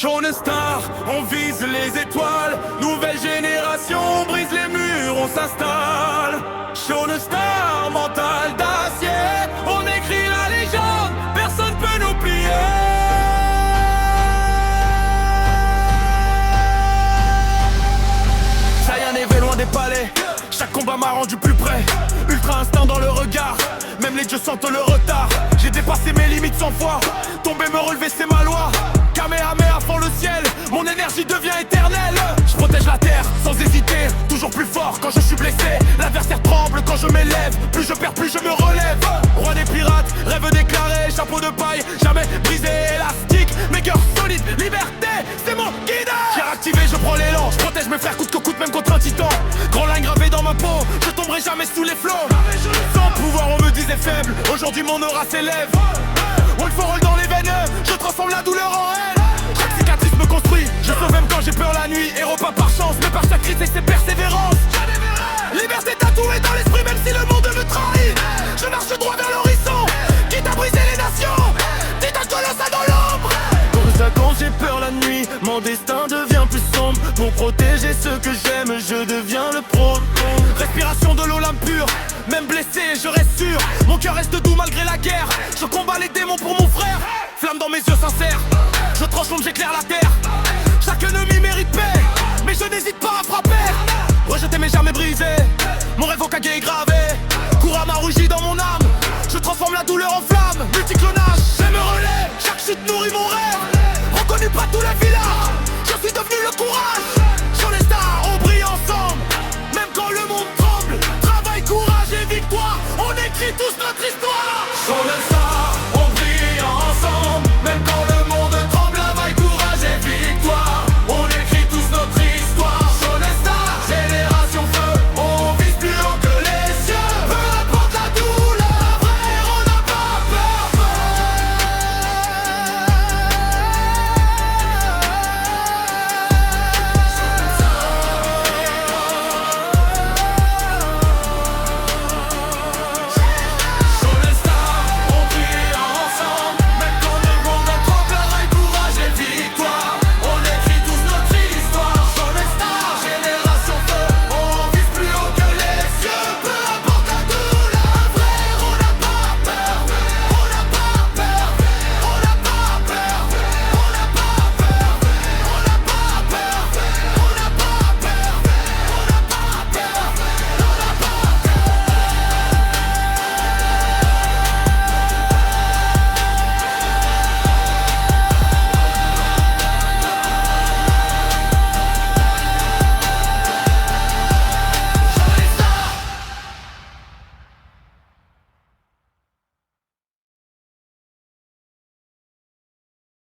Shaun Star, on vise les étoiles. Nouvelle génération, on brise les murs, on s'installe. Shaun Star, mental d'acier. On écrit la légende, personne peut nous plier. Saiyan est loin des palais. Chaque combat m'a rendu plus près. Ultra instinct dans le regard. Même les dieux sentent le retard. J'ai dépassé mes limites 100 fois. Tomber, me relever, c'est ma loi. Kamehameha fend le ciel. Mon énergie devient éternelle. Je protège la terre sans hésiter. Toujours plus fort quand je suis blessé. L'adversaire tremble quand je m'élève. Plus je perds, plus je me relève. Roi des pirates, rêve déclaré. Chapeau de paille, jamais brisé. Élastique, mes cœurs solides. Liberté, c'est mon guide. J'ai activé, je prends l'élan. Je protège mes frères coûte que coûte, même contre un titan. Grand ligne gravé dans ma peau. Je tomberai jamais sous les flots. Sans pouvoir, on me disait faible. Aujourd'hui mon aura s'élève. Wolf dans les veines. Je transforme la douleur en haine. Chaque cicatrice me construit. Je sauve même quand j'ai peur la nuit. Héros pas par chance, mais par chaque crise et c'est persévérance. Liberté tatouée dans l'esprit, même si le monde me trahit. Je marche droit vers l'horizon, quitte à briser les nations. Dis un colosse dans l'ombre. Quand j'ai peur la nuit, mon destin devient plus sombre. Pour protéger ceux que j'aime, je deviens le pro. Respiration de l'eau, l'âme pure. Même blessé, je reste sûr. Mon cœur reste doux malgré la guerre. Je combats les démons pour mon frère. Flamme dans mes yeux sincères. Je transforme, j'éclaire la terre. Chaque ennemi mérite paix, mais je n'hésite pas à frapper. Rejeté mais jamais brisé. Mon rêve au Kage est gravé. Kurama rougit dans mon âme. Je transforme la douleur en flamme. Multiclonage, je me relais. Chaque chute nourrit mon rêve. Reconnu par tous les villages. Je suis devenu le courage.